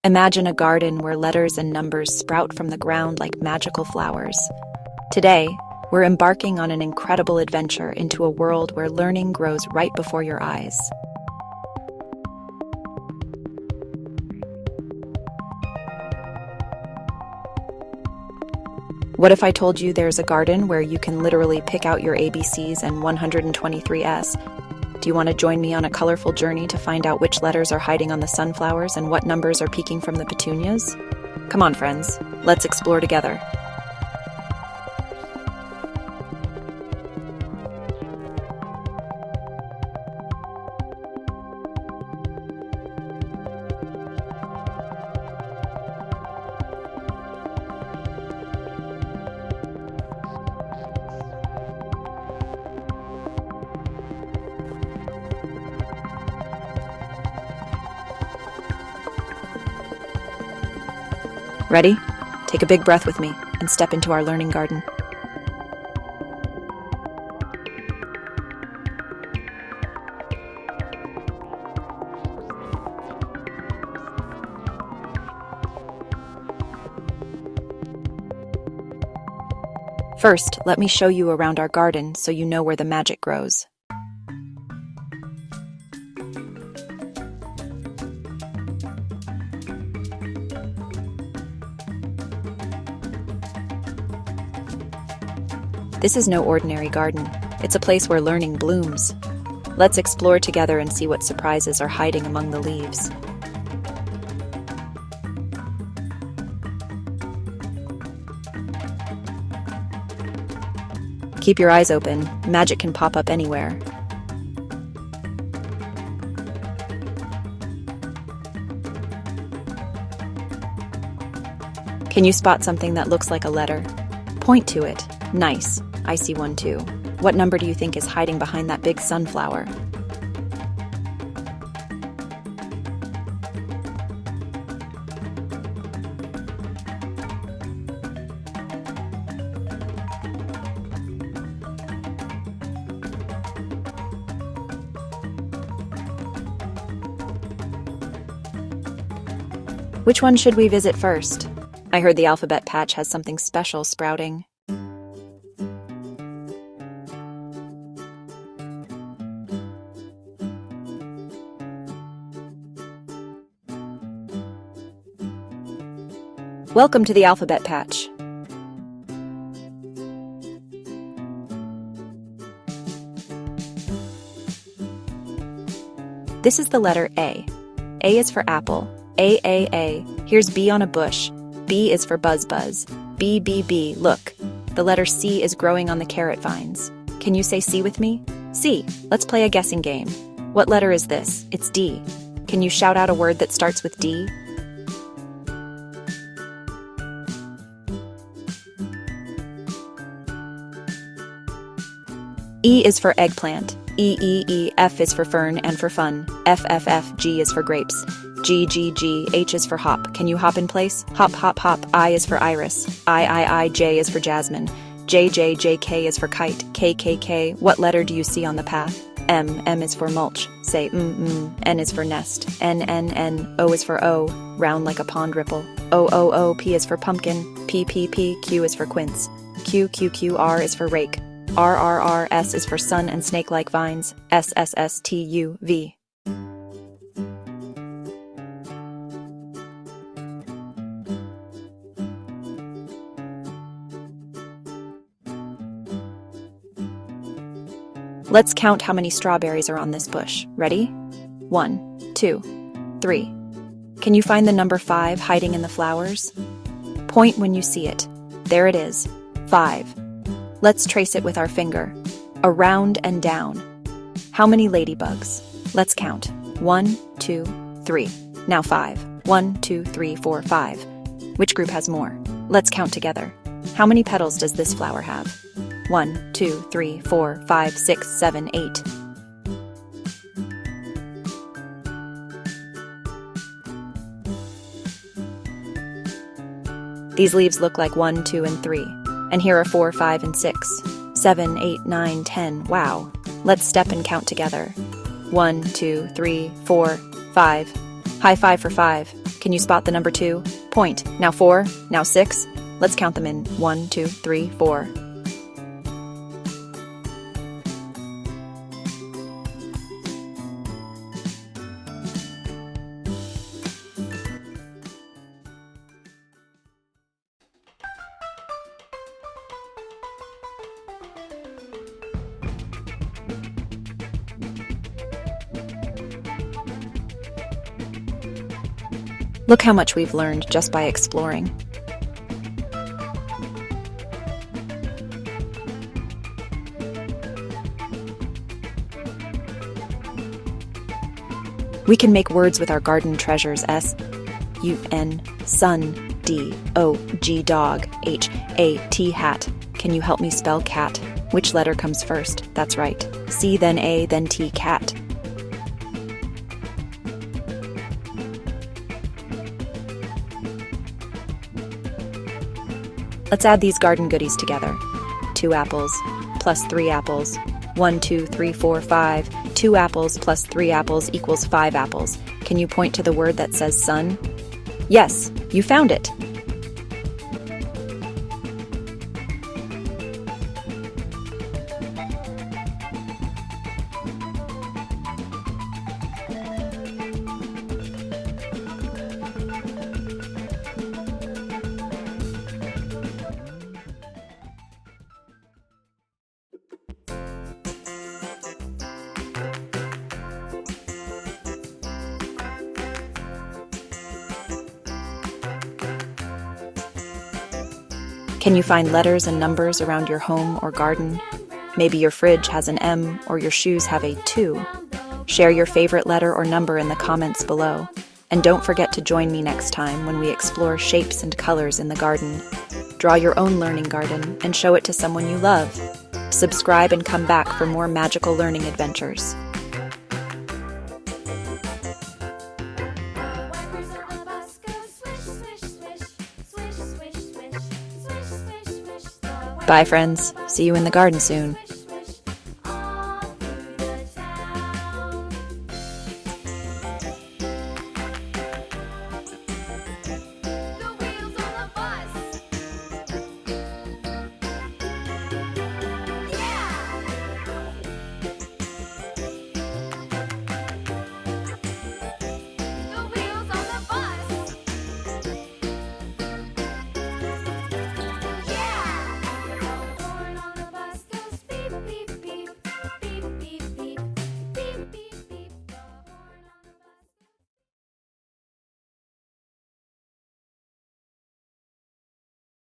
Imagine a garden where letters and numbers sprout from the ground like magical flowers. Today, we're embarking on an incredible adventure into a world where learning grows right before your eyes. What if I told you there's a garden where you can literally pick out your ABCs and 123s? Do you want to join me on a colorful journey to find out which letters are hiding on the sunflowers and what numbers are peeking from the petunias? Come on, friends, let's explore together. Ready? Take a big breath with me and step into our learning garden. First, let me show you around our garden so you know where the magic grows. This is no ordinary garden. It's a place where learning blooms. Let's explore together and see what surprises are hiding among the leaves. Keep your eyes open. Magic can pop up anywhere. Can you spot something that looks like a letter? Point to it. Nice. I see one too. What number do you think is hiding behind that big sunflower? Which one should we visit first? I heard the alphabet patch has something special sprouting. Welcome to the alphabet patch. This is the letter A. A is for apple. A. Here's B on a bush. B is for buzz. B. Look, the letter C is growing on the carrot vines. Can you say C with me? C. Let's play a guessing game. What letter is this? It's D. Can you shout out a word that starts with D? E is for eggplant. E. F is for fern and for fun. F. G is for grapes. G. H is for hop. Can you hop in place? Hop. I is for iris. I. J is for jasmine. J. K is for kite. K. What letter do you see on the path? M. M is for mulch. Say N is for nest. N. O is for O, round like a pond ripple. O. P is for pumpkin. P. Q is for quince. Q. R is for rake. R. S is for sun and snake-like vines. S. T. U. V. Let's count how many strawberries are on this bush. Ready? 1, 2, 3. Can you find the number 5 hiding in the flowers? Point when you see it. There it is. 5. Let's trace it with our finger. Around and down. How many ladybugs? Let's count. 1, 2, 3. Now 5. 1, 2, 3, 4, 5. Which group has more? Let's count together. How many petals does this flower have? 1, 2, 3, 4, 5, 6, 7, 8. These leaves look like 1, 2, and 3. And here are 4, 5, and 6. 7, 8, 9, 10. Wow. Let's step and count together. 1, 2, 3, 4, 5. High five for 5. Can you spot the number 2? Point. Now 4, now 6. Let's count them in 1, 2, 3, 4. Look how much we've learned just by exploring. We can make words with our garden treasures: S, U, N, sun, D, O, G, dog, H, A, T, hat. Can you help me spell cat? Which letter comes first? That's right. C, then A, then T, cat. Let's add these garden goodies together. 2 apples plus 3 apples. 1, 2, 3, 4, 5. 2 apples plus 3 apples equals 5 apples. Can you point to the word that says sun? Yes, you found it. Can you find letters and numbers around your home or garden? Maybe your fridge has an M or your shoes have a 2. Share your favorite letter or number in the comments below. And don't forget to join me next time when we explore shapes and colors in the garden. Draw your own learning garden and show it to someone you love. Subscribe and come back for more magical learning adventures. Bye, friends. See you in the garden soon.